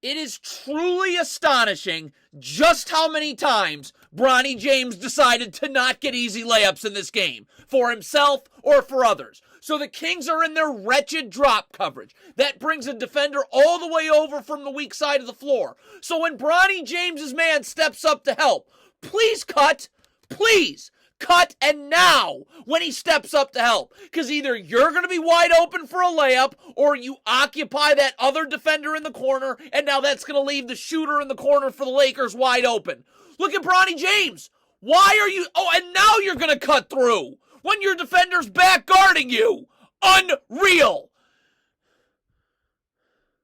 It is truly astonishing just how many times Bronny James decided to not get easy layups in this game, for himself or for others. So the Kings are in their wretched drop coverage. That brings a defender all the way over from the weak side of the floor. So when Bronny James's man steps up to help, please cut, please. Cut, and now when he steps up to help. Because either you're going to be wide open for a layup, or you occupy that other defender in the corner, and now that's going to leave the shooter in the corner for the Lakers wide open. Look at Bronny James. Why are you... Oh, and now you're going to cut through when your defender's back guarding you. Unreal.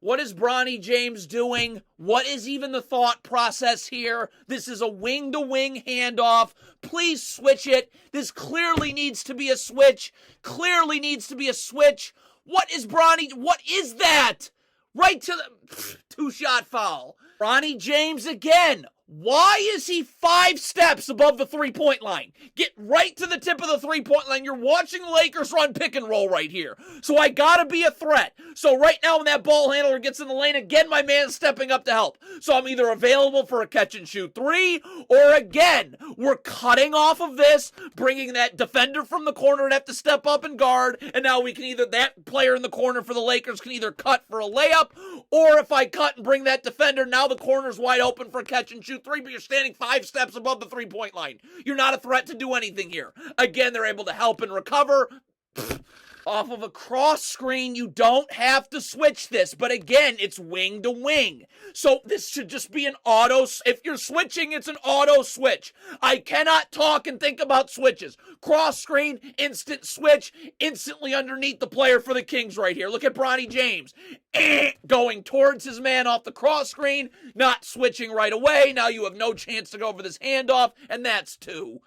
What is Bronny James doing? What is even the thought process here? This is a wing-to-wing handoff. Please switch it. This clearly needs to be a switch. Clearly needs to be a switch. What is Bronny? What is that? Right to the two-shot foul. Bronny James again. Why is he 5 steps above the three-point line? Get right to the tip of the three-point line. You're watching the Lakers run pick and roll right here. So I gotta be a threat. So right now when that ball handler gets in the lane, again, my man's stepping up to help. So I'm either available for a catch-and-shoot 3, or again, we're cutting off of this, bringing that defender from the corner and have to step up and guard, and now we can either, that player in the corner for the Lakers can either cut for a layup, or if I cut and bring that defender, now the corner's wide open for a catch-and-shoot 3, but you're standing 5 steps above the three-point line. You're not a threat to do anything here. Again, they're able to help and recover. Off of a cross screen, you don't have to switch this, but again, it's wing to wing. So this should just be an auto, if you're switching, it's an auto switch. I cannot talk and think about switches. Cross screen, instant switch, instantly underneath the player for the Kings right here. Look at Bronny James. Going towards his man off the cross screen, not switching right away. Now you have no chance to go for this handoff, and that's 2.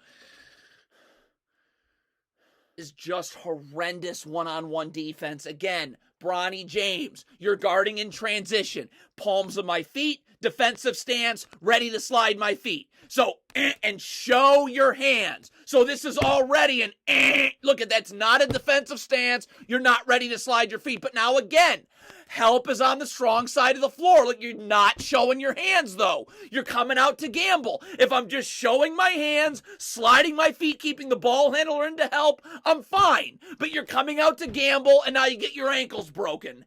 Is just horrendous one-on-one defense. Again, Bronny James, you're guarding in transition. Palms of my feet, defensive stance, ready to slide my feet. So, and show your hands. So this is already an look at that's not a defensive stance. You're not ready to slide your feet. But now again, help is on the strong side of the floor. Look, you're not showing your hands though. You're coming out to gamble. If I'm just showing my hands, sliding my feet, keeping the ball handler in to help, I'm fine. But you're coming out to gamble and now you get your ankles broken.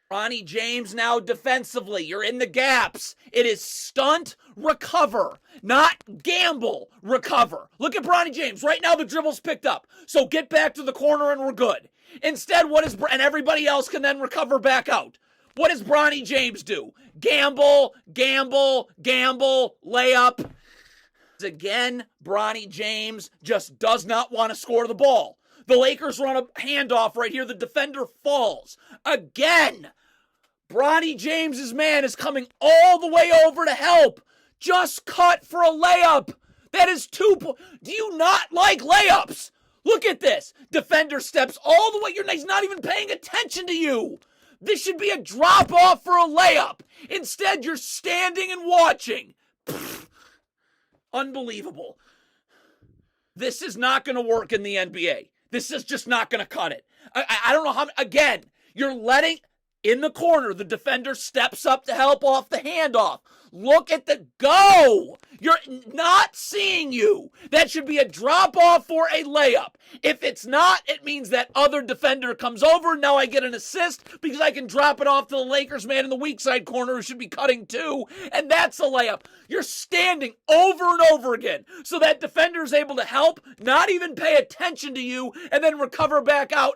Bronny James now defensively. You're in the gaps. It is stunt, recover, not gamble, recover. Look at Bronny James. Right now the dribble's picked up. So get back to the corner and we're good. Instead, and everybody else can then recover back out. What does Bronny James do? Gamble, gamble, gamble, layup. Again, Bronny James just does not want to score the ball. The Lakers run a handoff right here. The defender falls. Again, Bronny James's man is coming all the way over to help. Just cut for a layup. That is 2 points. Do you not like layups? Look at this. Defender steps all the way. He's not even paying attention to you. This should be a drop off for a layup. Instead, you're standing and watching. Unbelievable. This is not going to work in the NBA. This is just not going to cut it. I don't know how, again, you're letting, in the corner, the defender steps up to help off the handoff. Look at the go. You're not seeing you. That should be a drop off for a layup. If it's not, it means that other defender comes over. Now I get an assist because I can drop it off to the Lakers man in the weak side corner who should be cutting 2. And that's a layup. You're standing over and over again. So that defender is able to help, not even pay attention to you, and then recover back out.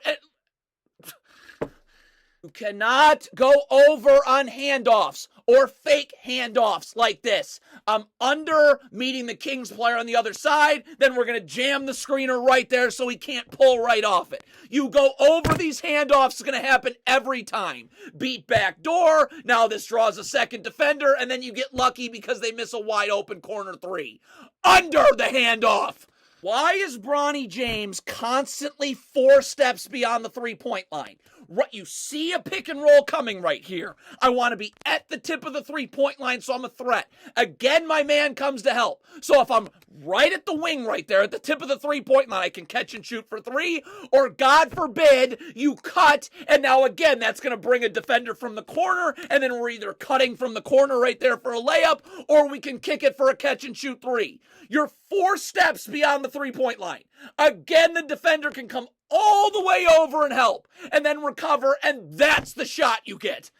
You cannot go over on handoffs or fake handoffs like this. I'm under meeting the Kings player on the other side, then we're going to jam the screener right there so he can't pull right off it. You go over these handoffs, it's going to happen every time. Beat back door, now this draws a second defender, and then you get lucky because they miss a wide open corner 3. Under the handoff. Why is Bronny James constantly 4 steps beyond the three-point line? You see a pick and roll coming right here. I want to be at the tip of the three-point line so I'm a threat. Again, my man comes to help. So if I'm right at the wing right there, at the tip of the three-point line, I can catch and shoot for three. Or God forbid, you cut, and now again, that's going to bring a defender from the corner, and then we're either cutting from the corner right there for a layup, or we can kick it for a catch and shoot three. You're 4 steps beyond the three-point line. Again, the defender can come all the way over and help, and then recover, and that's the shot you get.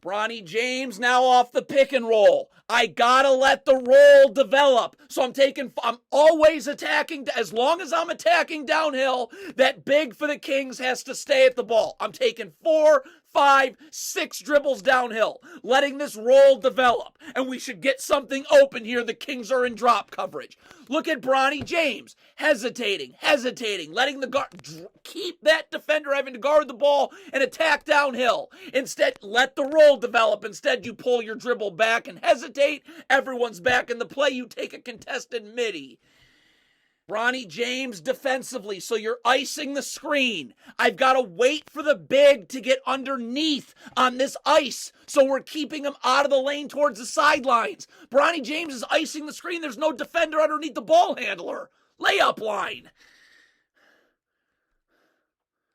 Bronny James now off the pick and roll. I gotta let the roll develop. So I'm always attacking. As long as I'm attacking downhill, that big for the Kings has to stay at the ball. I'm taking 4, 5, 6 dribbles downhill, letting this roll develop. And we should get something open here. The Kings are in drop coverage. Look at Bronny James, hesitating, letting the guard keep that defender having to guard the ball and attack downhill. Instead, let the roll develop. Instead, you pull your dribble back and hesitate. Everyone's back in the play. You take a contested midi. Bronny James defensively, so you're icing the screen. I've got to wait for the big to get underneath on this ice, so we're keeping him out of the lane towards the sidelines. Bronny James is icing the screen. There's no defender underneath the ball handler. Layup line.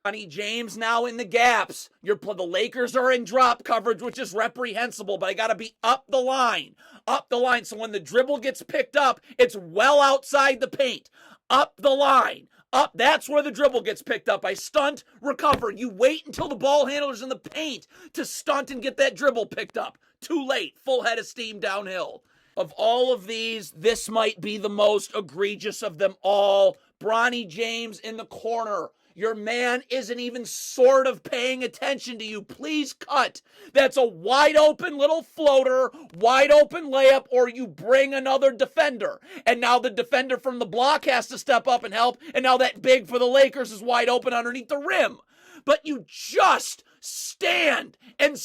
Bronny James now in the gaps. The Lakers are in drop coverage, which is reprehensible, but I got to be up the line. So when the dribble gets picked up, it's well outside the paint. Up the line. That's where the dribble gets picked up. I stunt, recover. You wait until the ball handler's in the paint to stunt and get that dribble picked up. Too late. Full head of steam downhill. Of all of these, this might be the most egregious of them all. Bronny James in the corner. Your man isn't even sort of paying attention to you. Please cut. That's a wide open little floater, wide open layup, or you bring another defender. And now the defender from the block has to step up and help. And now that big for the Lakers is wide open underneath the rim. But you just stand and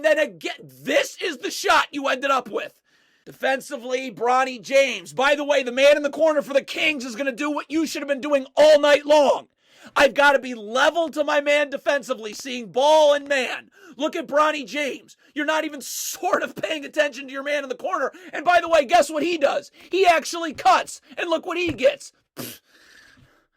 then again, this is the shot you ended up with. Defensively, Bronny James. By the way, the man in the corner for the Kings is going to do what you should have been doing all night long. I've got to be level to my man defensively, seeing ball and man. Look at Bronny James. You're not even sort of paying attention to your man in the corner. And by the way, guess what he does? He actually cuts. And look what he gets.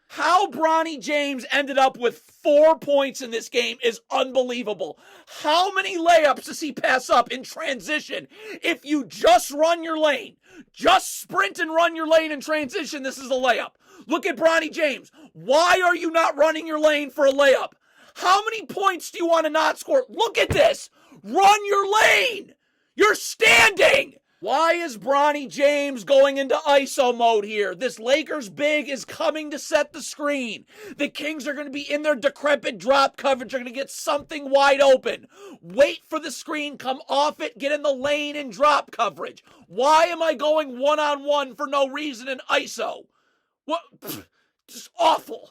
How Bronny James ended up with 4 points in this game is unbelievable. How many layups does he pass up in transition? If you just run your lane, just sprint and run your lane in transition, this is a layup. Look at Bronny James. Why are you not running your lane for a layup? How many points do you want to not score? Look at this. Run your lane. You're standing. Why is Bronny James going into ISO mode here? This Lakers big is coming to set the screen. The Kings are going to be in their decrepit drop coverage. They're going to get something wide open. Wait for the screen, come off it, get in the lane and drop coverage. Why am I going one-on-one for no reason in ISO? What? Just awful.